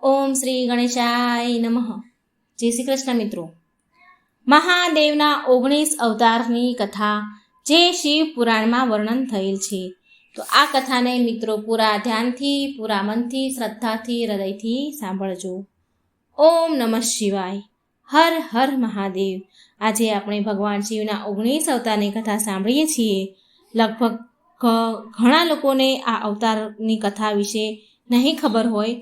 ઓમ શ્રી ગણેશાય નમઃ. જય શ્રી કૃષ્ણ મિત્રો. મહાદેવના 19 અવતારની કથા જે શિવ પુરાણમાં વર્ણન થયેલ છે. તો આ કથાને મિત્રો પૂરા ધ્યાનથી, પૂરા મનથી, શ્રદ્ધાથી, હૃદયથી સાંભળજો. ઓમ નમઃ શિવાય. હર હર મહાદેવ. આજે આપણે ભગવાન શિવના 19 અવતારની કથા સાંભળીએ છીએ. લગભગ ઘણા લોકોને આ અવતારની કથા વિશે નહીં ખબર હોય,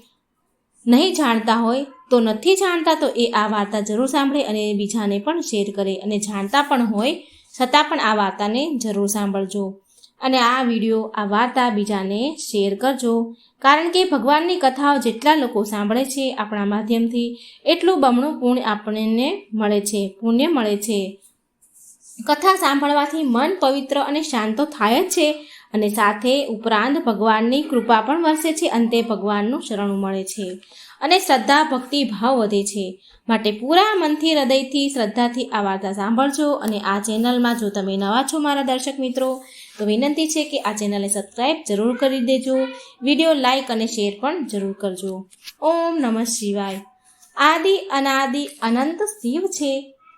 નહીં જાણતા હોય. તો નથી જાણતા તો એ આ વાર્તા જરૂર સાંભળે અને બીજાને પણ શેર કરે, અને જાણતા પણ હોય છતાં પણ આ વાર્તાને જરૂર સાંભળજો. અને આ વિડીયો, આ વાર્તા બીજાને શેર કરજો. કારણ કે ભગવાનની કથાઓ જેટલા લોકો સાંભળે છે આપણા માધ્યમથી, એટલું બમણું પુણ્ય મળે છે. કથા સાંભળવાથી મન પવિત્ર અને શાંત તો થાય જ છે, અને સાથે ઉપરાંત ભગવાનની કૃપા પણ વરસે છે. અંતે ભગવાનનું શરણું મળે છે અને શ્રદ્ધા, ભક્તિ, ભાવ વધે છે. માટે પૂરા મનથી, હૃદયથી, શ્રદ્ધાથી આ વાર્તા સાંભળજો. અને આ ચેનલમાં જો તમે નવા છો મારા દર્શક મિત્રો, તો વિનંતી છે કે આ ચેનલને સબસ્ક્રાઈબ જરૂર કરી દેજો. વિડીયો લાઈક અને શેર પણ જરૂર કરજો. ઓમ નમઃ શિવાય. આદિ અનાદિ અનંત શિવ છે,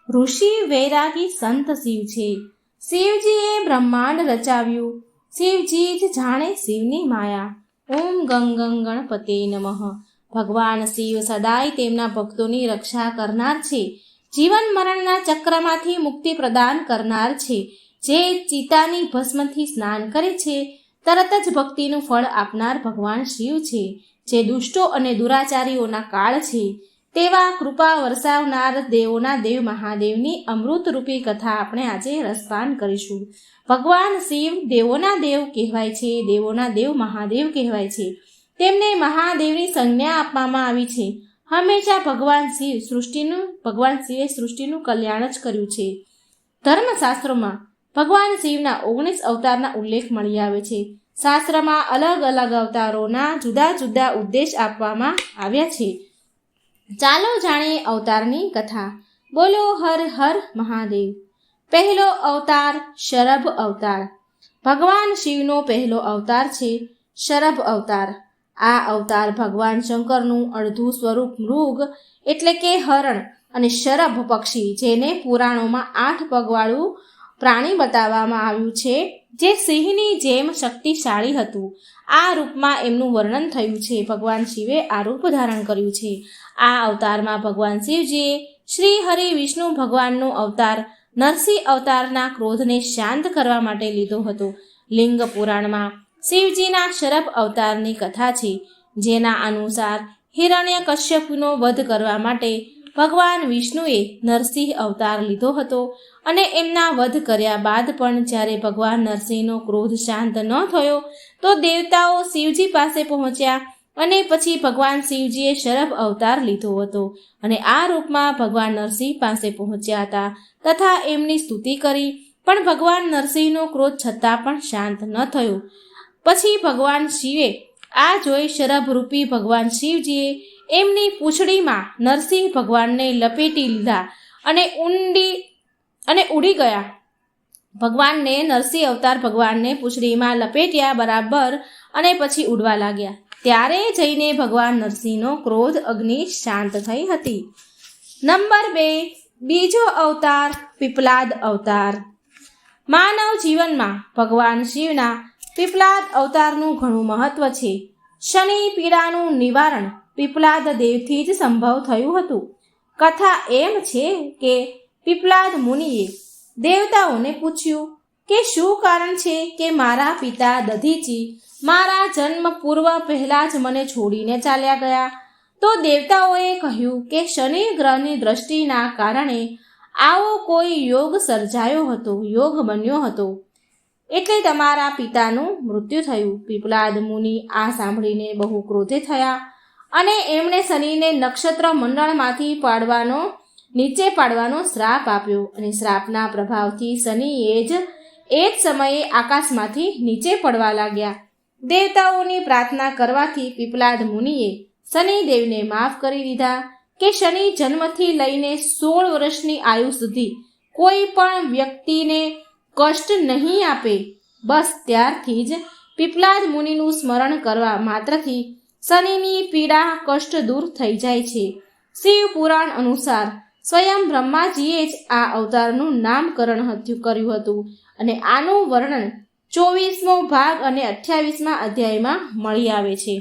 ઋષિ વૈરાગી સંત શિવ છે. શિવજીએ બ્રહ્માંડ રચાવ્યું, શિવજી જ જાણે શિવની માયા. ઓમ ગંગ ગણપતે નમઃ. ભગવાન શિવ સદાય તેમના ભક્તોની રક્ષા કરનાર છે. જીવન મરણના ચક્રમાંથી મુક્તિ પ્રદાન કરનાર છે. જે ચિતાની ભસ્મથી સ્નાન કરે છે, તરત જ ભક્તિનું ફળ આપનાર ભગવાન શિવ છે. જે દુષ્ટો અને દુરાચારીઓના કાળ છે, તેવા કૃપા વરસાવનાર દેવોના દેવ મહાદેવની અમૃતરૂપી કથા આપણે આજે રસપાન કરીશું. ભગવાન શિવ દેવોના દેવ કહેવાય છે, દેવોના દેવ મહાદેવ કહેવાય છે. તેમને મહાદેવની સંજ્ઞા આપવામાં આવી છે. હંમેશા ભગવાન શિવે સૃષ્ટિનું કલ્યાણ જ કર્યું છે. ધર્મશાસ્ત્રોમાં ભગવાન શિવના 19 અવતારના ઉલ્લેખ મળી આવે છે. શાસ્ત્રમાં અલગ અલગ અવતારોના જુદા જુદા ઉદ્દેશ આપવામાં આવ્યા છે. ચાલો જાણીએ અવતારની કથા. બોલો હર હર મહાદેવ. પહેલો અવતાર શરભ અવતાર. ભગવાન શિવનો પહેલો અવતાર છે શરભ અવતાર. આ અવતાર ભગવાન શંકરનું અડધું સ્વરૂપ મૃગ એટલે કે હરણ અને શરભ પક્ષી, જેને પુરાણોમાં 8 પગવાળું પ્રાણી બતાવવામાં આવ્યું છે, જે સિંહની જેમ શક્તિશાળી હતું. આ રૂપમાં એમનું વર્ણન થયું છે. ભગવાન શિવે આ રૂપ ધારણ કર્યું છે. આ અવતારમાં ભગવાન શિવજીએ શ્રી હરિ વિષ્ણુ ભગવાનનો અવતાર નરસિંહ અવતારના ક્રોધને શાંત કરવા માટે લીધો હતો. લિંગ પુરાણમાં શિવજીના શરભ અવતારની કથા છે, જેના અનુસાર હિરણ્યકશ્યપનો વધ કરવા માટે ભગવાન વિષ્ણુએ નરસિંહ અવતાર લીધો હતો. અને એમના વધ કર્યા બાદ પણ જ્યારે ભગવાન નરસિંહનો ક્રોધ શાંત ન થયો, તો દેવતાઓ શિવજી પાસે પહોંચ્યા અને પછી ભગવાન શિવજીએ શરભ અવતાર લીધો હતો અને આ રૂપમાં ભગવાન નરસિંહ પાસે પહોંચ્યા હતા તથા એમની સ્તુતિ કરી. પણ ભગવાન નરસિંહનો ક્રોધ છતાં પણ શાંત ન થયો. પછી ભગવાન શિવે આ જોઈ શરભરૂપી ભગવાન શિવજીએ એમની પૂંછડીમાં નરસિંહ ભગવાનને લપેટી લીધા અને ઉડી ગયા. ભગવાનને નરસિંહ અવતાર ભગવાનને પૂંછડીમાં લપેટ્યા બરાબર અને પછી ઉડવા લાગ્યા. ત્યારે જઈને ભગવાન નરસિંહનો ક્રોધ અગ્નિ શાંત થઈ હતી. નંબર 2, બીજો અવતાર પીપલાદ અવતાર. માનવ જીવનમાં ભગવાન શિવના પીપલાદ અવતારનું ઘણું મહત્વ છે. શનિ પીડાનું નિવારણ પીપલાદ દેવથી જ સંભવ થયું હતું. કથા એમ છે કે પીપલાદ મુનિએ દેવતાઓને પૂછ્યું કે શું કારણ છે કે મારા પિતા દધીચી મારા જન્મ પૂર્વ પહેલાં જ મને છોડીને ચાલ્યા ગયા. તો દેવતાઓએ કહ્યું કે શનિ ગ્રહની દ્રષ્ટિના કારણે આવો કોઈ યોગ સર્જાયો હતો, યોગ બન્યો હતો, એટલે તમારા પિતાનું મૃત્યુ થયું. પીપલાદ મુનિ આ સાંભળીને બહુ ક્રોધિત થયા અને એમણે શનિને નક્ષત્ર મંડળમાંથી નીચે પાડવાનો શ્રાપ આપ્યો. અને શ્રાપના પ્રભાવથી શનિ એ જ સમયે આકાશમાંથી નીચે પડવા લાગ્યા. દેવતાઓની પ્રાર્થના કરવાથી પીપલાદ મુનિએ શનિદેવને માફ કરી દીધા કે શનિ જન્મથી લઈને 16 વર્ષની આયુ સુધી કોઈ પણ વ્યક્તિને કષ્ટ નહીં આપે. બસ ત્યારથી જ પીપલાદ મુનિનું સ્મરણ કરવા માત્રથી શનિની પીડા કષ્ટ દૂર થઈ જાય છે. શિવ પુરાણ અનુસાર સ્વયં બ્રહ્માજીએ જ આ અવતારનું નામકરણ કર્યું હતું અને આનું વર્ણન 24મો ભાગ અને 28મા અધ્યાયમાં મળી આવે છે.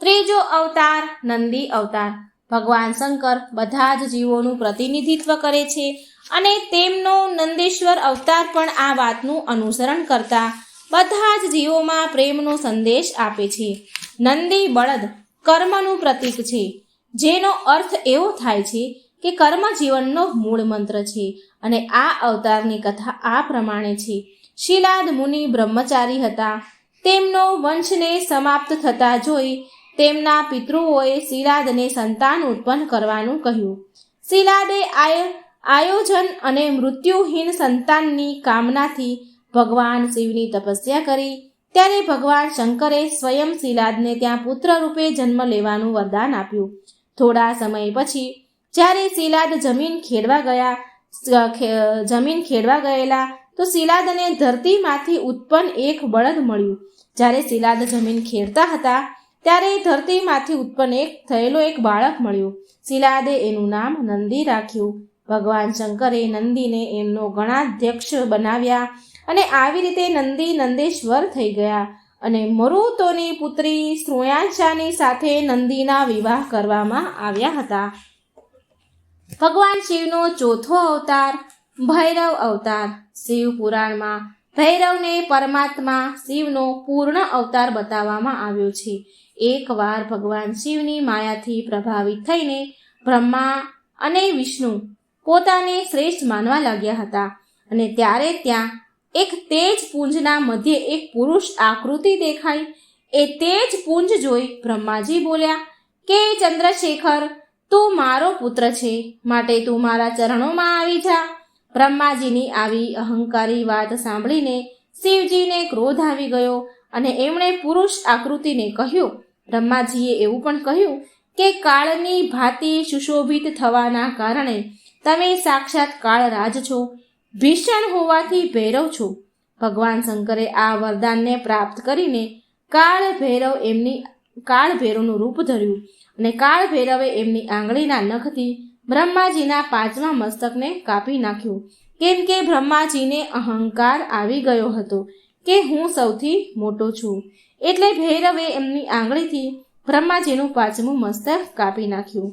ત્રીજો અવતાર નંદી અવતાર. ભગવાન શંકર બધા જ જીવોનું પ્રતિનિધિત્વ કરે છે અને તેમનો નંદીશ્વર અવતાર પણ આ વાતનું અનુસરણ કરતા બધા જ જીવોમાં પ્રેમનો સંદેશ આપે છે. નંદી બળદ કર્મનું પ્રતીક છે, જેનો અર્થ એવો થાય છે કે કર્મ જીવનનો મૂળ મંત્ર છે. અને આ અવતારની કથા આ પ્રમાણે છે. શિલાદ મુનિ બ્રહ્મચારી હતા. તેમનો વંશને સમાપ્ત થતા જોઈ તેમના પિતૃઓએ શિલાદને સંતાન ઉત્પન્ન કરવાનું કહ્યું. શિલાદે આયોજન અને મૃત્યુહીન સંતાનની કામનાથી ભગવાન શિવની તપસ્યા કરી. ત્યારે ભગવાન શંકરે સ્વયં શિલાદને ત્યાં પુત્ર રૂપે જન્મ લેવાનું વરદાન આપ્યું. થોડા સમય પછી જ્યારે શિલાદ જમીન ખેડવા ગયેલા તો શિલાદને ધરતીમાંથી ઉત્પન્ન એક બળદ મળ્યું. જ્યારે શિલાદ જમીન ખેડતા હતા ત્યારે ધરતીમાંથી ઉત્પન્ન થયેલો એક બાળક મળ્યો. શિલાદે એનું નામ નંદી રાખ્યું. ભગવાન શંકરે નંદીને એમનો ગણાધ્યક્ષ બનાવ્યા અને આવી રીતે નંદી નંદેશ્વર થઈ ગયા અને મરુતોની પુત્રી શ્રુયાંશાની સાથે નંદીના વિવાહ કરવામાં આવ્યા હતા. ભગવાન શિવનો ચોથો અવતાર ભૈરવ અવતાર. શિવ પુરાણમાં ભૈરવને પરમાત્મા શિવનો પૂર્ણ અવતાર બતાવવામાં આવ્યો છે. એકવાર ભગવાન શિવની માયાથી પ્રભાવિત થઈને બ્રહ્મા અને વિષ્ણુ પોતાને શ્રેષ્ઠ માનવા લાગ્યા હતા અને ત્યારે ત્યાં એક તેજ પુંજના મધ્યે એક પુરુષ આકૃતિ દેખાઈ. એ તેજ પુંજ જોઈ બ્રહ્માજી બોલ્યા કે ચંદ્રશેખર, તું મારો પુત્ર છે, માટે તું મારા ચરણોમાં આવી જા. બ્રહ્માજીની આવી અહંકારી વાત સાંભળીને શિવજીને ક્રોધ આવી ગયો અને એમણે પુરુષ આકૃતિને કહ્યું. બ્રહ્માજીએ એવું પણ કહ્યું કે કાળની ભાંતિ સુશોભિત થવાના કારણે તમે સાક્ષાત કાળરાજ છો, ભીષણ હોવાથી ભૈરવ છો. ભગવાન શંકરે આ વરદાનને પ્રાપ્ત કરીને કાળ ભૈરવનું રૂપ ધર્યું અને કાળ ભૈરવે એમની આંગળીના નખથી બ્રહ્માજીના 5મા મસ્તકને કાપી નાખ્યું. કેમ કે બ્રહ્માજીને અહંકાર આવી ગયો હતો કે હું સૌથી મોટો છું. એટલે ભૈરવે એમની આંગળીથી બ્રહ્માજીનું 5મું મસ્તક કાપી નાખ્યું.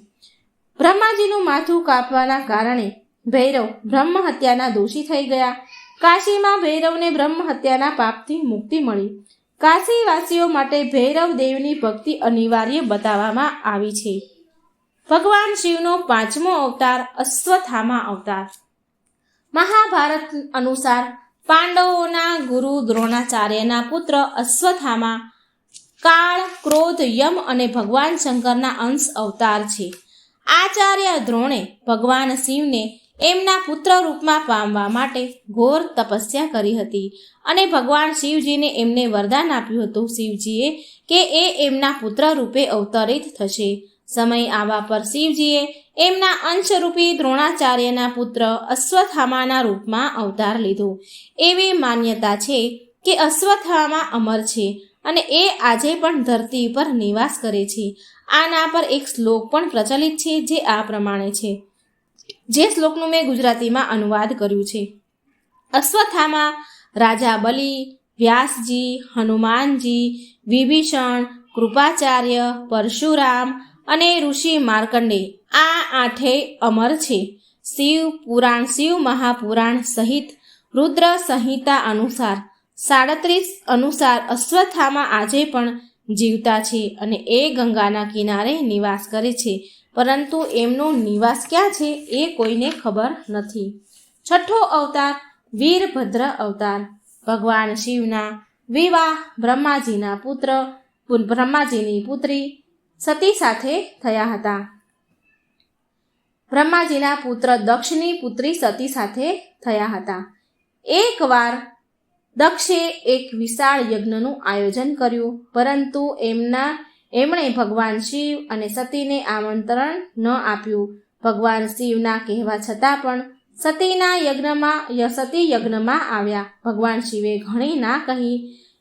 બ્રહ્માજીનું માથું કાપવાના કારણે ભૈરવ બ્રહ્મ હત્યાના દોષી થઈ ગયા. કાશીમાં ભૈરવને બ્રહ્મ હત્યાના પાપથી મુક્તિ મળી. કાશીવાસીઓ માટે ભૈરવ દેવની ભક્તિ અનિવાર્ય બતાવવામાં આવી છે. ભગવાન શિવનો 5મો અવતાર અશ્વત્થામા અવતાર. મહાભારત અનુસાર પાંડવોના ગુરુ દ્રોણાચાર્યના પુત્ર અશ્વત્થામા કાળ, ક્રોધ, યમ અને ભગવાન શંકરના અંશ અવતાર છે. આચાર્ય દ્રોણે ભગવાન શિવને એમના પુત્ર રૂપમાં પામવા માટે ઘોર તપસ્યા કરી હતી અને ભગવાન શિવજીને એમને વરદાન આપ્યું હતું શિવજીએ કે એ એમના પુત્ર રૂપે અવતરિત થશે. સમય આવવા પર શિવજીએ એમના અંશરૂપી દ્રોણાચાર્યના પુત્ર અશ્વત્થામાના રૂપમાં અવતાર લીધો. એવી માન્યતા છે કે અશ્વત્થામા અમર છે અને એ આજે પણ ધરતી પર નિવાસ કરે છે. આના પર એક શ્લોક પણ પ્રચલિત છે જે આ પ્રમાણે છે, જે શ્લોકનું મેં ગુજરાતીમાં અનુવાદ કર્યું છે. અશ્વત્થામા રાજા બલિ, વ્યાસજી, હનુમાનજી, વિભીષણ, કૃપાચાર્ય, પરશુરામ અને ઋષિ માર્કંડે આ 8 અમર છે. શિવ મહાપુરાણ સહિત રુદ્ર સંહિતા અનુસાર 37 અનુસાર અશ્વત્થામા આજે પણ જીવતા છે અને એ ગંગાના કિનારે નિવાસ કરે છે, પરંતુ એમનો નિવાસ ક્યાં છે એ કોઈને ખબર નથી. છઠ્ઠો અવતાર વીરભદ્ર અવતાર. ભગવાન શિવના વિવાહ બ્રહ્માજીની પુત્રી સતી સાથે થયા હતા. બ્રહ્માજીના પુત્ર દક્ષની પુત્રી સતી સાથે થયા હતા. એકવાર દક્ષે એક વિશાળ યજ્ઞનું આયોજન કર્યું, પરંતુ એમણે ભગવાન શિવ અને સતીને આમંત્રણ ન આપ્યું. ભગવાન શિવના કહેવા છતાં પણ સતી યજ્ઞમાં આવ્યા. ભગવાન શિવે ઘણી ના કહી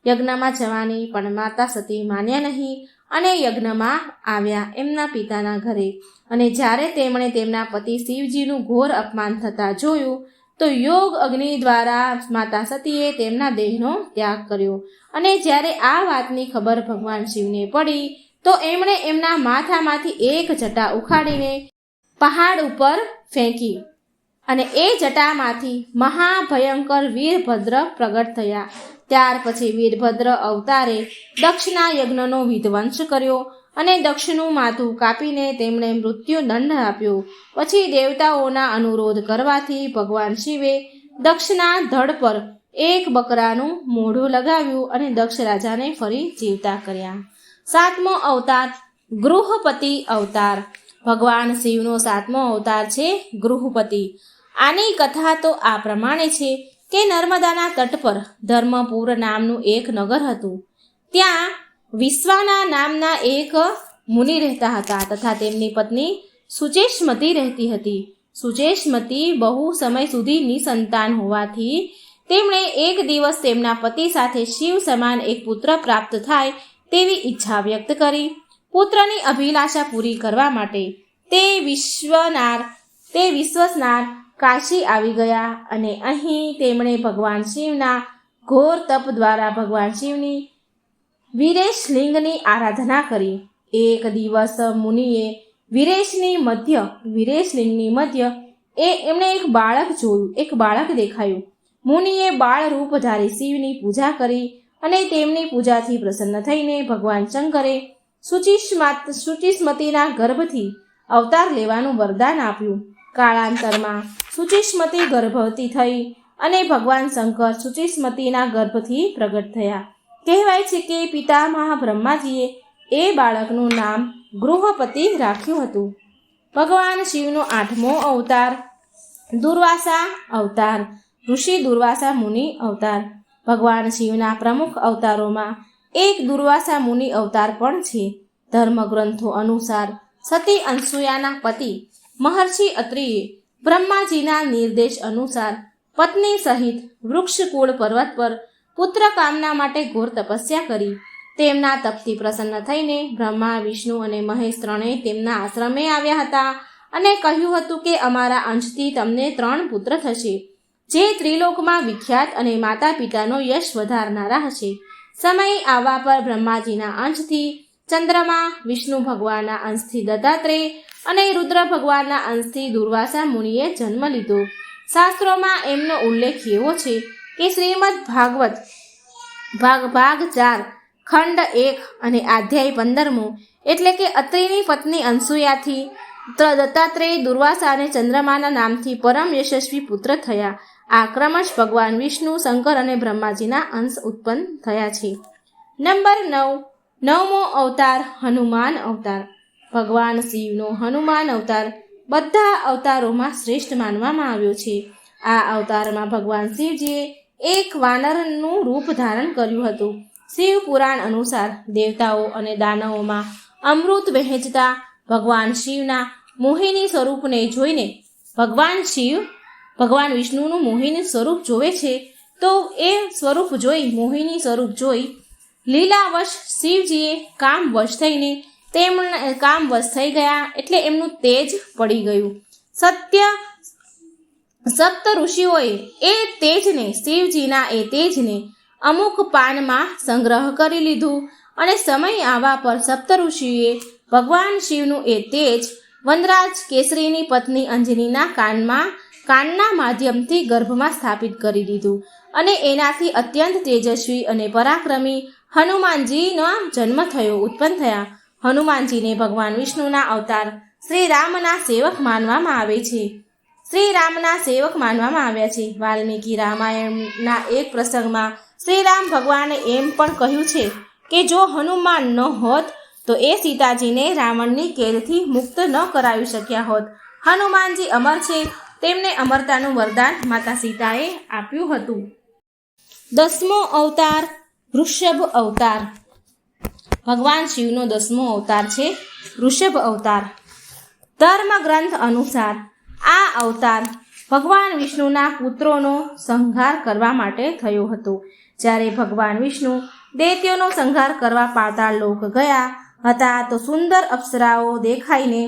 યજ્ઞમાં જવાની, પણ માતા સતી માન્યા નહીં અને યજ્ઞમાં આવ્યા એમના પિતાના ઘરે. અને જ્યારે તેમણે તેમના પતિ શિવજીનું ઘોર અપમાન થતાં જોયું તો યોગ અગ્નિ દ્વારા માતા સતીએ તેમના દેહનો ત્યાગ કર્યો. અને જ્યારે આ વાતની ખબર ભગવાન શિવને પડી તો એમણે એમના માથામાંથી એક જટા ઉખાડીને પહાડ ઉપર ફેંકી અને એ જટામાંથી મહાભયંકર વીરભદ્ર પ્રગટ થયા. ત્યાર પછી વીરભદ્ર અવતારે દક્ષના યજ્ઞનો વિધ્વંસ કર્યો અને દક્ષનું માથું કાપીને તેમણે મૃત્યુ દંડ આપ્યો. પછી દેવતાઓના અનુરોધ કરવાથી ભગવાન શિવે દક્ષના ધડ પર એક બકરાનું મોઢું લગાવ્યું અને દક્ષ રાજાને ફરી જીવતા કર્યા. 7મો અવતાર ગૃહપતિ અવતાર. ભગવાન શિવનો 7મો અવતાર છે ગૃહપતિ. આની કથા તો આ પ્રમાણે છે કે નર્મદાના તટ પર ધર્મપુર નામનું એક નગર હતું. ત્યાં વિશ્વાના નામના એક મુનિ રહેતા હતા તથા તેમની પત્ની સુચેષ્મતી રહેતી હતી. સુચેષ્મતી બહુ સમય સુધી નિસંતાન હોવાથી તેમણે એક દિવસ તેમના પતિ સાથે શિવ સમાન એક પુત્ર પ્રાપ્ત થાય તેવી ઈચ્છા વ્યક્ત કરી. પુત્રની અભિલાષા પૂરી કરવા માટે તે વિશ્વસનાર કાશી આવી ગયા અને અહીં તેમણે ભગવાન શિવના ઘોર તપ દ્વારા ભગવાન શિવની વીરેશલિંગની આરાધના કરી. એક દિવસ મુનિએ વીરેશલિંગની મધ્ય એમણે એક બાળક દેખાયું. મુનિએ બાળ રૂપધારી શિવની પૂજા કરી અને તેમની પૂજાથી પ્રસન્ન થઈને ભગવાન શંકરે સુચિસ્મતીના ગર્ભથી અવતાર લેવાનું વરદાન આપ્યું. કાળાંતરમાં સુચિસ્મતી ગર્ભવતી થઈ અને ભગવાન શંકર સુચિસ્મતીના ગર્ભથી પ્રગટ થયા. કહેવાય છે કે પિતામહ બ્રહ્માજીએ એ બાળકનું નામ ગૃહપતિ રાખ્યું હતું. ભગવાન શિવનો 8મો અવતાર દુર્વાસા અવતાર. ઋષિ દુર્વાસા મુનિ અવતાર. ભગવાન શિવના પ્રમુખ અવતારોમાં એક દુર્વાસા મુનિ અવતાર પણ છે. ધર્મગ્રંથો અનુસાર સતી અનસૂયાના પતિ મહર્ષિ અત્રિએ બ્રહ્માજીના નિર્દેશ અનુસાર પત્ની સહિત વૃક્ષકુળ પર્વત પર પુત્ર કામના માટે ઘોર તપસ્યા કરી. તેમના તપથી પ્રસન્ન થઈને બ્રહ્મા, વિષ્ણુ અને મહેશ ત્રણેય તેમના આશ્રમે આવ્યા હતા અને કહ્યું હતું કે અમારા અંશથી તમને 3 પુત્ર થશે જે ત્રિલોકમાં વિખ્યાત અને માતા પિતાનો યશ વધારનારા હશે. સમય આવવા પર બ્રહ્માજીના અંશથી ચંદ્રમા, વિષ્ણુ ભગવાનના અંશથી દત્તાત્રેય અને રુદ્ર ભગવાનના અંશથી દુર્વાસા મુનિએ જન્મ લીધો. શાસ્ત્રોમાં એમનો ઉલ્લેખ એવો છે કે શ્રીમદ ભાગવત ભાગ 4 ખંડ 1 અને અધ્યાય 15મો એટલે કે અત્રિની પત્ની અનસૂયાથી દત્તાત્રેય, દુર્વાસા અને ચંદ્રમાના નામથી પરમ યશસ્વી પુત્ર થયા. આ ક્રમશ ભગવાન વિષ્ણુ, શંકર અને બ્રહ્માજીના અંશ ઉત્પન્ન થયા છે. નંબર 9મો અવતાર હનુમાન અવતાર. ભગવાન શિવનો હનુમાન અવતાર બધા અવતારોમાં શ્રેષ્ઠ માનવામાં આવ્યો છે. આ અવતારમાં ભગવાન શિવજીએ એક વાનરનું રૂપ ધારણ કર્યું હતું. શિવ પુરાણ અનુસાર દેવતાઓ અને દાનવોમાં અમૃત વહેંચતા ભગવાન શિવના મોહિની સ્વરૂપને જોઈને ભગવાન વિષ્ણુનું મોહિની સ્વરૂપ જોવે છે તો એ મોહિની સ્વરૂપ જોઈ લીલાવશ શિવજીએ કામવશ થઈ ગયા એટલે એમનું તેજ પડી ગયું. સપ્ત ઋષિઓએ શિવજીના એ તેજને અમુક પાનમાં સંગ્રહ કરી લીધું અને સમય આવવા પર સપ્ત ઋષિઓએ ભગવાન શિવનું એ તેજ વનરાજ કેસરીની પત્ની અંજનીના કાનના માધ્યમથી ગર્ભમાં સ્થાપિત કરી દીધું અને એનાથી અત્યંત તેજસ્વી અને પરાક્રમી હનુમાનજીનો જન્મ ઉત્પન્ન થયા. હનુમાનજીને ભગવાન વિષ્ણુના અવતાર શ્રી રામના સેવક માનવામાં આવ્યા છે. વાલ્મીકી રામાયણના એક પ્રસંગમાં શ્રી રામ ભગવાને એમ પણ કહ્યું છે કે જો હનુમાન ન હોત તો એ સીતાજીને રાવણની કેદથી મુક્ત ન કરાવી શક્યા હોત. હનુમાનજી અમર છે. તેમને અમરતાનું વરદાન માતા સીતાએ આપ્યું હતું. 10મો અવતાર વૃષભ અવતાર. ભગવાન શિવનો 10મો અવતાર છે વૃષભ અવતાર. ધર્મગ્રંથ અનુસાર આ અવતાર ભગવાન વિષ્ણુના પુત્રોનો સંહાર કરવા માટે થયો હતો. જ્યારે ભગવાન વિષ્ણુ દૈત્યોનો સંહાર કરવા પાતાળ લોક ગયા હતા તો સુંદર અપ્સરાઓ દેખાઈને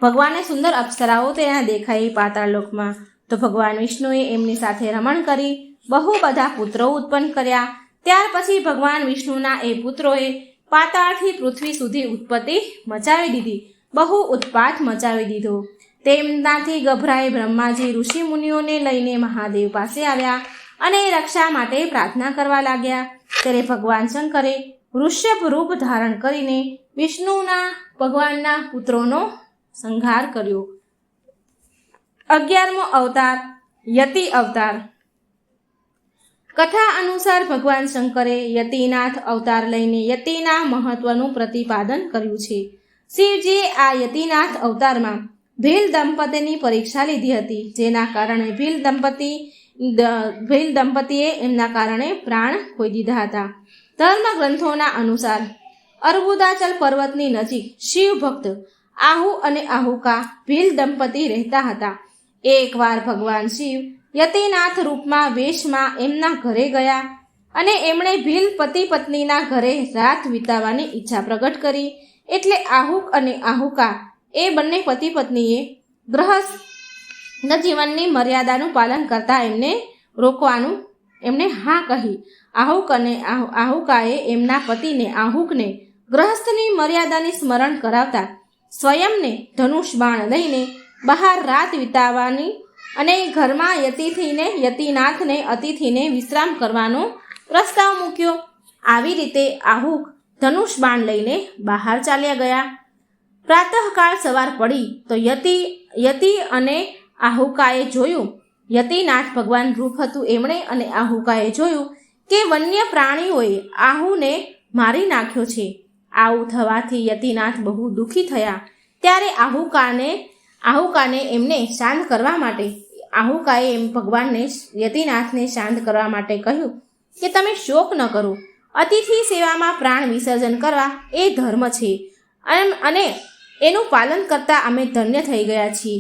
ભગવાનને સુંદર અપ્સરાઓ ત્યાં દેખાઈ પાતાળલોકમાં. તો ભગવાન વિષ્ણુએ એમની સાથે રમણ કરી બહુ બધા પુત્રો ઉત્પન્ન કર્યા. ત્યાર પછી ભગવાન વિષ્ણુના એ પુત્રોએ પાતાળથી પૃથ્વી સુધી ઉત્પત્તિ મચાવી દીધી, બહુ ઉત્પાત મચાવી દીધો. તેમનાથી ગભરાઈ બ્રહ્માજી ઋષિ મુનિઓને લઈને મહાદેવ પાસે આવ્યા અને રક્ષા માટે પ્રાર્થના કરવા લાગ્યા. ત્યારે ભગવાન શંકરે વૃષભ રૂપ ધારણ કરીને વિષ્ણુના ભગવાનના પુત્રોનો સંહાર કર્યો. 11મો અવતાર યતિ અવતાર. કથા અનુસાર ભગવાન શંકરે યતિનાથ અવતાર લઈને યતિના મહત્વનું પ્રતિપાદન કર્યું છે. શિવજીએ આ યતિનાથ અવતારમાં ભીલ દંપતીની પરીક્ષા લીધી હતી, જેના કારણે ભીલ દંપતીએ એમના કારણે પ્રાણ ખોઈ દીધા હતા. ધર્મ ગ્રંથોના અનુસાર અર્બુદાચલ પર્વતની નજીક શિવ ભક્ત આહુ અને આહુકા ભીલ દંપતી રહેતા હતા. એકવાર ભગવાન શિવ યતિનાથ રૂપમાં વેશમાં એમના ઘરે ગયા અને એમણે ભીલ પતિ પત્નીના ઘરે રાત વિતાવવાની ઈચ્છા પ્રગટ કરી. એટલે આહુક અને આહુકા એ બંને પતિ પત્નીએ ગૃહસ્થ જીવનની મર્યાદાનું પાલન કરતા એમને રોકવાનું એમણે હા કહી. આહુક અને આહુકાએ એમના પતિને આહુકને ગૃહસ્થની મર્યાદાની સ્મરણ કરાવતા સ્વયંને ધનુષ બાણ લઈને બહાર રાત વિતાવવાની અને ઘરમાં યતિનાથને અતિથિને વિશ્રામ કરવાનો પ્રસ્તાવ મૂક્યો. આવી રીતે આહુક ધનુષ બાણ લઈને બહાર ચાલ્યા ગયા. પ્રાતઃકાળ સવાર પડી તો યતિ અને આહુકાએ જોયું, યતિનાથ ભગવાન રૂપ હતું એમણે અને આહુકાએ જોયું કે વન્ય પ્રાણીઓએ આહુને મારી નાખ્યો છે. આવું થવાથી યતિનાથ બહુ દુઃખી થયા. ત્યારે આહુકાને એમને શાંત કરવા માટે આહુકાએ ભગવાનને યતિનાથને શાંત કરવા માટે કહ્યું કે તમે શોક ન કરો, અતિથિ સેવામાં પ્રાણ વિસર્જન કરવા એ ધર્મ છે અને એનું પાલન કરતા અમે ધન્ય થઈ ગયા છીએ.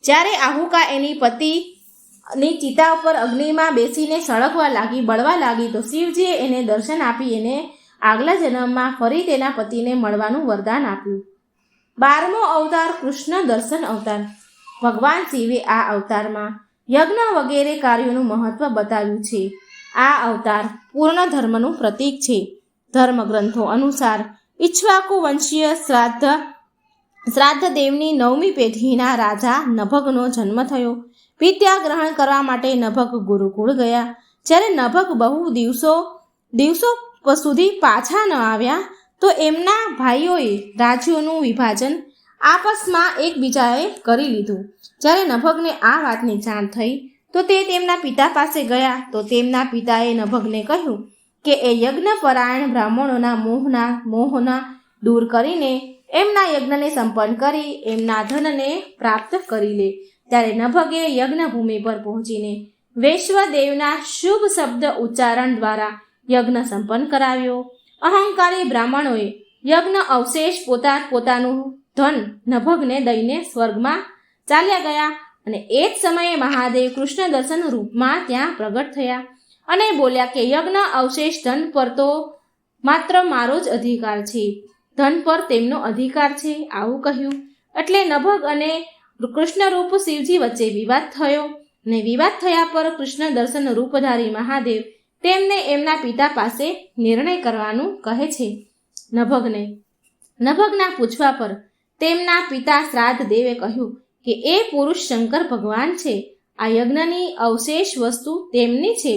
જ્યારે આહુકા એની પતિની ચિતા ઉપર અગ્નિમાં બેસીને સળગવા બળવા લાગી તો શિવજીએ એને દર્શન આપી એને આગલા જન્મમાં ફરી તેના પતિને મળવાનું વરદાન આપ્યું. 12મો અવતાર કૃષ્ણ દર્શન અવતાર. ભગવાન શિવે આ અવતારમાં યજ્ઞ વગેરે કાર્યોનું મહત્વ બતાવ્યું છે. આ અવતાર પૂર્ણ ધર્મનું પ્રતીક છે. ધર્મ ગ્રંથો અનુસાર ઇક્ષ્વાકુ વંશીય શ્રાદ્ધ દેવની 9મી પેઢીના રાજા નભગનો જન્મ થયો. વિદ્યા ગ્રહણ કરવા માટે નભગ ગુરુકુળ ગયા. જ્યારે નભગ બહુ દિવસો સુધી પાછા ન આવ્યા તો એમના ભાઈઓએ રાજ્યોનું વિભાજન આપસમાં એકબીજાએ કરી લીધું. જ્યારે નભગને આ વાતની જાણ થઈ તો તે તેમના પિતા પાસે ગયા તો તેમના પિતાએ નભગને કહ્યું કે એ યજ્ઞપરાયણ બ્રાહ્મણોના મોહના દૂર કરીને એમના યજ્ઞને સંપન્ન કરી એમના ધનને પ્રાપ્ત કરી લે. ત્યારે નભગે યજ્ઞભૂમિ પર પહોંચીને વૈશ્વદેવના શુભ શબ્દ ઉચ્ચારણ દ્વારા યજ્ઞ સંપન્ન કરાવ્યો. અહંકારી બ્રાહ્મણોએ યજ્ઞ અવશેષ પોતાનું ધન નભગને દઈને સ્વર્ગમાં ચાલ્યા ગયા અને એ જ સમયે મહાદેવ કૃષ્ણ દર્શન રૂપમાં ત્યાં પ્રગટ થયા અને બોલ્યા કે યજ્ઞ અવશેષ ધન પર તો માત્ર મારો જ અધિકાર છે, ધન પર તેમનો અધિકાર છે, આવું કહ્યું. એટલે નભગ અને કૃષ્ણરૂપ શિવજી વચ્ચે વિવાદ થયો અને વિવાદ થયા પર કૃષ્ણ દર્શન રૂપધારી મહાદેવ તેમને એમના પિતા પાસે નિર્ણય કરવાનું કહે છે. નભગના પૂછવા પર તેમના પિતા શ્રાદ્ધ દેવે કહ્યું કે એ પુરુષ શંકર ભગવાન છે, આ યજ્ઞની અવશેષ વસ્તુ તેમની છે.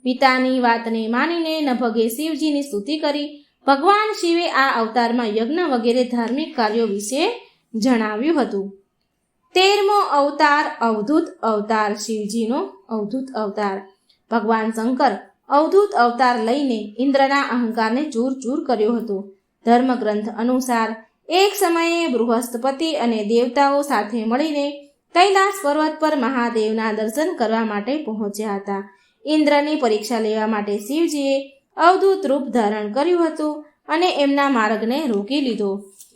પિતાની વાતને માનીને નભગે શિવજીની સ્તુતિ કરી. ભગવાન શિવે આ અવતારમાં યજ્ઞ વગેરે ધાર્મિક કાર્યો વિશે જણાવ્યું હતું. 13મો અવતાર અવધૂત અવતાર. શિવજીનો અવધૂત અવતાર. ભગવાન શંકર અવધૂત અવતાર લઈને ઇન્દ્રના અહંકારને ચૂર કર્યો હતો. ધર્મગ્રંથ અનુસાર એક સમયે બૃહસ્પતિ અને દેવતાઓ સાથે મળીને કૈલાસ પર્વત પર મહાદેવના દર્શન કરવા માટે પહોંચ્યા હતા. ઇન્દ્રની પરીક્ષા લેવા માટે શિવજીએ અવધૂત રૂપ ધારણ કર્યું હતું અને એમના માર્ગને રોકી લીધો.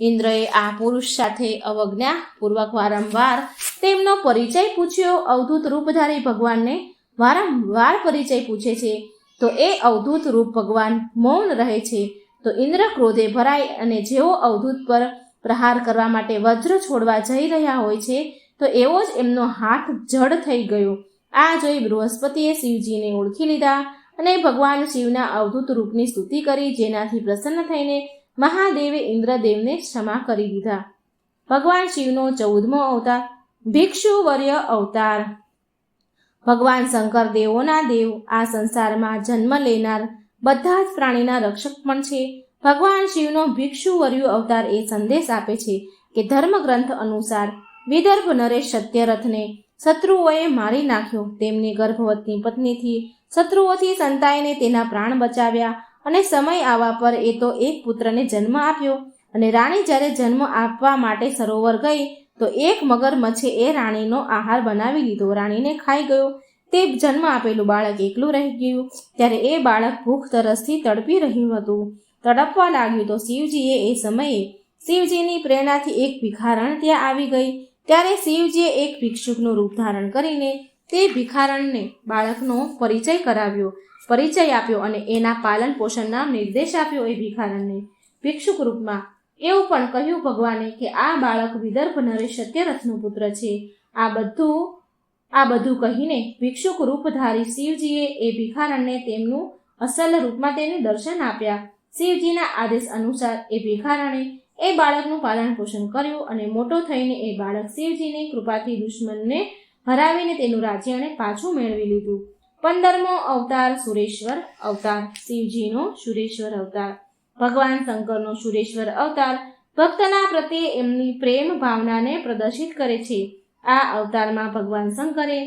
ઇન્દ્રએ આ પુરુષ સાથે અવજ્ઞાપૂર્વક વારંવાર તેમનો પરિચય પૂછ્યો. અવધૂત રૂપધારી ભગવાનને વારંવાર પરિચય પૂછે છે તો એ અવધૂત રૂપ ભગવાન મૌન રહે છે તો ઇન્દ્ર ક્રોધે ભરાય અને જેઓ અવધૂત પર પ્રહાર કરવા માટે વજ્ર છોડવા જઈ રહ્યા હોય છે તો એવો જ એમનો હાથ જડ થઈ ગયો. આ જોઈ બૃહસ્પતિએ શિવજીને ઓળખી લીધા અને ભગવાન શિવના અવધૂત રૂપની સ્તુતિ કરી, જેનાથી પ્રસન્ન થઈને મહાદેવે ઇન્દ્રદેવને ક્ષમા કરી દીધા. ભગવાન શિવનો 14મો અવતાર ભિક્ષુવર્ય અવતાર. ભગવાન શંકર દેવોના દેવ, આ સંસારમાં જન્મ લેનાર બધા જ પ્રાણીના રક્ષક પણ છે. ભગવાન શિવનો ભિક્ષુવર્ય અવતાર એ સંદેશ આપે છે કે ધર્મગ્રંથ અનુસાર વિદર્ભ નરેશ સત્યરથને શત્રુઓએ મારી નાખ્યો. તેમની ગર્ભવતી પત્નીથી શત્રુઓથી સંતાઈને તેના પ્રાણ બચાવ્યા અને સમય આવવા પર એ તો એક પુત્રને જન્મ આપ્યો. અને રાણી જ્યારે જન્મ આપવા માટે સરોવર ગઈ તો એક મગરમચ્છે એ રાણીનો આહાર બનાવી લીધો. રાણીને ખાઈ ગયો. તે જન્મ આપેલું બાળક એકલું રહી ગયું. ત્યારે એ બાળક ભૂખ તરસથી તડપી રહ્યું હતું. તડપવા લાગ્યું તો શિવજીએ એ સમયે શિવજીની પ્રેરણાથી એક ભિખારણ ત્યાં આવી ગઈ. ત્યારે શિવજીએ એક ભિક્ષુકનું રૂપ ધારણ કરીને તે ભિખારણને બાળકનો પરિચય આપ્યો અને એના પાલન પોષણના નિર્દેશ આપ્યો. એ ભિખારણને ભિક્ષુક રૂપમાં એવું પણ કહ્યું ભગવાને કે આ બાળક વિદર્ભ નરેશ સત્યરથનો પુત્ર છે. આ બધું કહીને ભિક્ષુક રૂપધારી શિવજીએ એ ભિખારણને તેમનું અસલ રૂપમાં તેને દર્શન આપ્યા. શિવજીના આદેશ અનુસાર એ ભિખારણે એ બાળકનું પાલન પોષણ કર્યું અને મોટો થઈને એ બાળક શિવજીની કૃપાથી દુશ્મનને હરાવીને તેનું રાજ્ય અને પાછું મેળવી લીધું. 15મો અવતાર સુરેશ્વર અવતાર. શિવજીનો સુરેશ્વર અવતાર. ભગવાન શંકરનો સુરેશ્વર અવતાર ભક્તના પ્રત્યે એમની પ્રેમ ભાવનાને પ્રદર્શિત કરે છે. આ અવતારમાં ભગવાન શંકરે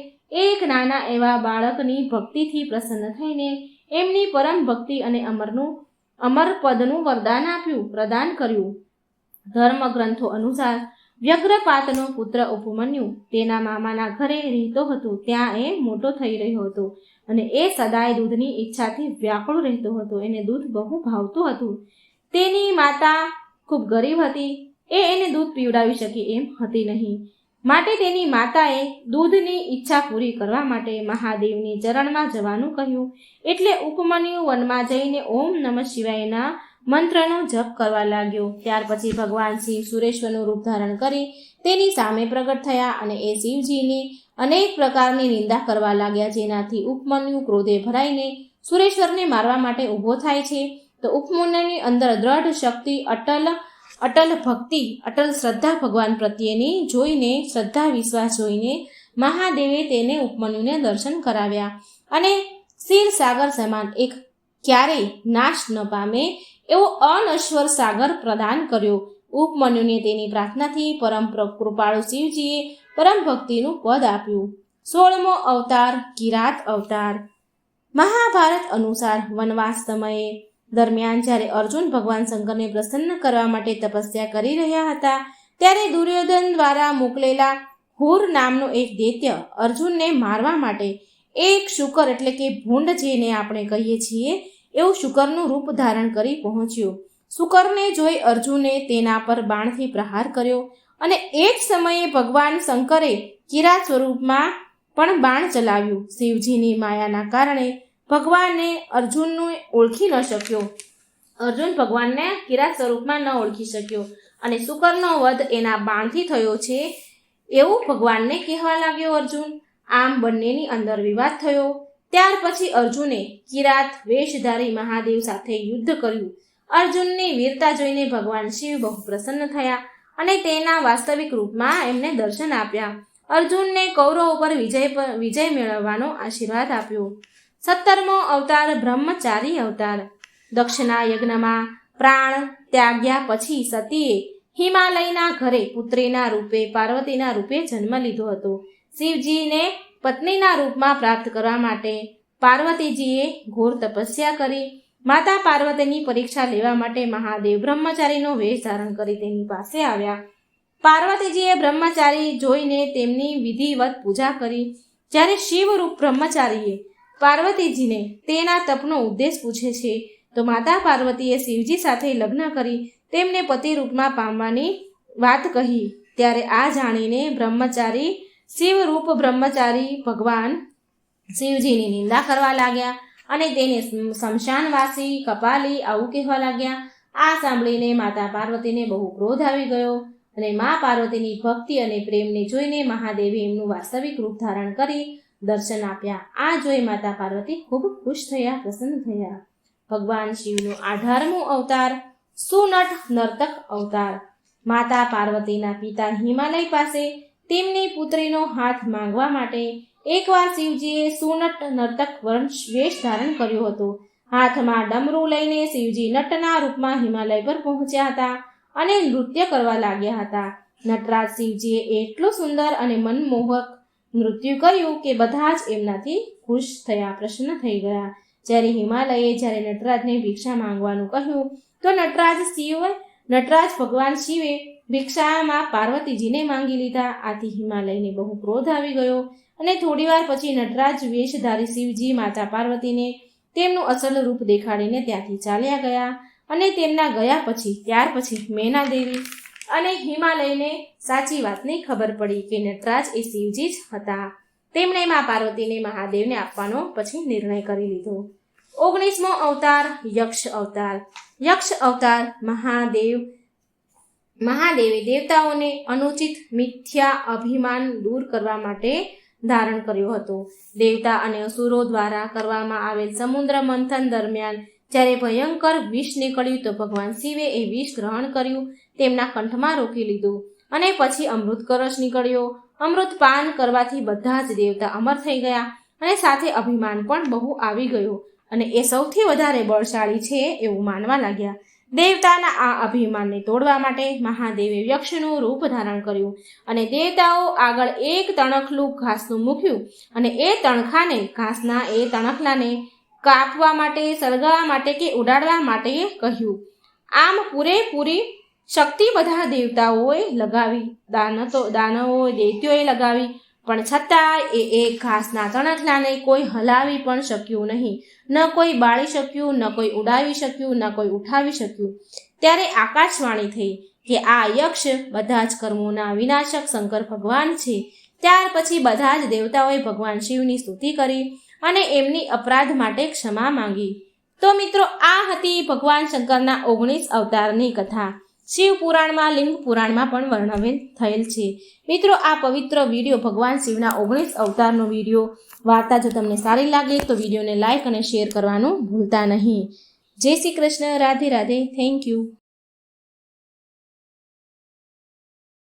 એક નાના એવા બાળકની ભક્તિથી પ્રસન્ન થઈને એમની પરમ ભક્તિ અને અમર પદનું પ્રદાન કર્યું. ધર્મગ્રંથો અનુસાર વ્યગ્રપાતનો પુત્ર ઉપમન્યુ તેના મામાના ઘરે રહેતો હતો. ત્યાં એ મોટો થઈ રહ્યો હતો અને એ સદાય દૂધની ઈચ્છાથી વ્યાકુળ રહેતો હતો. એને દૂધ બહુ ભાવતું હતું. તેની માતા ખૂબ ગરીબ હતી. એને દૂધ પીવડાવી શકે એમ હતી નહીં. માટે તેની માતાએ દૂધની ઈચ્છા પૂરી કરવા માટે મહાદેવની ચરણમાં જવાનું કહ્યું. એટલે ઉપમન્યુ વનમાં જઈને ઓમ નમઃ શિવાયના મંત્રનો જપ કરવા લાગ્યો. ત્યાર પછી ભગવાન શિવ સુરેશ્વરનું રૂપ ધારણ કરી તેની સામે પ્રગટ થયા અને એ શિવજીની અનેક પ્રકારની નિંદા કરવા લાગ્યા, જેનાથી ઉપમન્યુ ક્રોધે ભરાઈને સુરેશ્વરને મારવા માટે ઊભો થાય છે. તો ઉપમન્યુની અંદર દ્રઢ શક્તિ, અટલ ભક્તિ, અટલ શ્રદ્ધા ભગવાન પ્રત્યેની જોઈને, શ્રદ્ધા વિશ્વાસ જોઈને મહાદેવે તેને ઉપમન્યુને દર્શન કરાવ્યા અને ક્ષીરસાગર સમાન એક ક્યારેય નાશ ન પામે એવો અનશ્વર સાગર પ્રદાન કર્યો. ઉપમન્યુને તેની પ્રાર્થનાથી પરમ કૃપાળુ શિવજીએ પરમ ભક્તિનું પદ આપ્યું. 16મો અવતાર કિરાત અવતાર. મહાભારત અનુસાર વનવાસ સમયે દરમિયાન જ્યારે અર્જુન ભગવાન શંકરને પ્રસન્ન કરવા માટે તપસ્યા કરી રહ્યા હતા ત્યારે દુર્યોધન દ્વારા મોકલેલા હુર નામનો એક દૈત્ય અર્જુનને મારવા માટે એક શુકર એટલે કે ભૂંડ જેને આપણે કહીએ છીએ એવું શુકરનું રૂપ ધારણ કરી પહોંચ્યો. શુકરને જોઈ અર્જુને તેના પર બાણથી પ્રહાર કર્યો અને એ જ સમયે ભગવાન શંકરે કિરાત સ્વરૂપમાં પણ બાણ ચલાવ્યું. શિવજીની માયાના કારણે ભગવાનને અર્જુનને ઓળખી ન શક્યો. અર્જુન ભગવાનને કિરાત સ્વરૂપમાં ન ઓળખી શક્યો અને શુકરનો વધ એના બાણથી થયો છે એવું ભગવાનને કહેવા લાગ્યો અર્જુન. આમ બંનેની અંદર વિવાદ થયો. ત્યાર પછી અર્જુને કિરાત વેશધારી મહાદેવ સાથે યુદ્ધ કર્યું. અર્જુનની વીરતા જોઈને ભગવાન શિવ બહુ પ્રસન્ન થયા અને તેના વાસ્તવિક રૂપમાં એમને દર્શન આપ્યા. અર્જુનને કૌરવો પર વિજય મેળવવાનો આશીર્વાદ આપ્યો. 17મો અવતાર બ્રહ્મચારી અવતાર. દક્ષના યજ્ઞમાં પ્રાણ ત્યાગ્યા પછી સતીએ હિમાલયના ઘરે પુત્રીના રૂપે પાર્વતીના રૂપે જન્મ લીધો હતો. શિવજીને પત્નીના રૂપમાં પ્રાપ્ત કરવા માટે પાર્વતીજીએ ઘોર તપસ્યા કરી. માતા પાર્વતીની પરીક્ષા લેવા માટે મહાદેવ બ્રહ્મચારીનો વેશ ધારણ કરી તેની પાસે આવ્યા. પાર્વતીજીએ બ્રહ્મચારી જોઈને તેમની વિધિવત પૂજા કરી. જ્યારે શિવરૂપ બ્રહ્મચારીએ પાર્વતીજીને તેના તપનો ઉદ્દેશ પૂછે છે તો માતા પાર્વતીએ શિવજી સાથે લગ્ન કરી તેમને પતિ રૂપમાં પામવાની વાત કહી. ત્યારે આ જાણીને શિવરૂપ બ્રહ્મચારી ભગવાન શિવજીની નિંદા કરવા લાગ્યા અને તેને શમશાનવાસી કપાલી આવું કહેવા લાગ્યા. આ સાંભળીને માતા પાર્વતીને બહુ ક્રોધ આવી ગયો અને મા પાર્વતીની ભક્તિ અને પ્રેમને જોઈને મહાદેવે એમનું વાસ્તવિક રૂપ ધારણ કરી દર્શન આપ્યા. આ જોઈ માતા પાર્વતી ખૂબ ખુશ થયા, પ્રસન્ન થયા. ભગવાન શિવનો 18મો અવતાર સુનટ નર્તક અવતાર. માતા પાર્વતીના પિતા હિમાલય પાસે તેમની પુત્રીનો હાથ માંગવા માટે એકવાર શિવજીએ સુનટ નર્તક વેશ ધારણ કર્યો હતો. હાથમાં ડમરું લઈને શિવજી નટના રૂપમાં હિમાલય પર પહોંચ્યા હતા અને નૃત્ય કરવા લાગ્યા હતા. નટરાજ શિવજીએ એટલું સુંદર અને મનમોહક નૃત્ય કર્યું કે બધા જ એમનાથી ખુશ થયા, પ્રસન્ન થઈ ગયા. જ્યારે હિમાલયે જ્યારે નટરાજને ભિક્ષા માંગવાનું કહ્યું તો નટરાજ ભગવાન શિવે ભિક્ષામાં પાર્વતીજીને માંગી લીધા. આથી હિમાલયને બહુ ક્રોધ આવી ગયો અને થોડીવાર પછી નટરાજ વેશધારી શિવજી માતા પાર્વતીને તેમનું અસલ રૂપ દેખાડીને ત્યાંથી ચાલ્યા ગયા. અને તેમના ગયા પછી ત્યાર પછી મેનાદેવી અને હિમાલયને સાચી વાતની ખબર પડી કે નટરાજ એ શિવજી જ હતા. તેમણે મા પાર્વતીને મહાદેવને આપવાનો પછી નિર્ણય કરી લીધો. 19મો અવતાર યક્ષ અવતાર. યક્ષ અવતાર મહાદેવે દેવતાઓને અનુચિત મિથ્યા અભિમાન દૂર કરવા માટે ધારણ કર્યો હતો. દેવતા અને અસુરો દ્વારા કરવામાં આવેલ સમુદ્ર મંથન દરમિયાન જ્યારે ભયંકર વિષ નીકળ્યું તો ભગવાન શિવે એ વિષ ગ્રહણ કર્યું, તેમના કંઠમાં રોકી લીધું અને પછી અમૃત કળશ નીકળ્યો. અમૃત પાન કરવાથી બધા જ દેવતા અમર થઈ ગયા અને સાથે અભિમાન પણ બહુ આવી ગયું અને એ સૌથી વધારે બળશાળી છે એવું માનવા લાગ્યા. દેવતાના આ અભિમાનને તોડવા માટે મહાદેવે યક્ષનું રૂપ ધારણ કર્યું અને દેવતાઓ આગળ એક તણખલું ઘાસનું મૂક્યું અને એ ઘાસના એ તણખલાને કાપવા માટે, સળગાવવા માટે કે ઉડાડવા માટે કહ્યું. આમ પૂરેપૂરી શક્તિ બધા દેવતાઓએ લગાવી, દાનવોએ દૈત્યોએ લગાવી, પણ છતાં એ ઘાસના તણખલાને કોઈ હલાવી પણ શક્યું નહીં. ન કોઈ બાળી શક્યું, ન કોઈ ઉડાવી શક્યું, ન કોઈ ઉઠાવી શક્યું. ત્યારે આકાશવાણી થઈ કે આ યક્ષ બધા જ કર્મોના વિનાશક શંકર ભગવાન છે. ત્યાર પછી બધા જ દેવતાઓએ ભગવાન શિવની સ્તુતિ કરી અને એમની અપરાધ માટે ક્ષમા માંગી. તો મિત્રો, આ હતી ભગવાન શંકરના 19 અવતારની કથા. શિવ પુરાણમાં, લિંગ પુરાણમાં પણ વર્ણવેલ થયેલ છે. મિત્રો, આ પવિત્ર વિડીયો ભગવાન શિવના 19 અવતારનો વિડીયો વાર્તા જો તમને સારી લાગે તો વિડીયોને લાઇક અને શેર કરવાનું ભૂલતા નહીં. જય શ્રી કૃષ્ણ. રાધે રાધે. Thank you.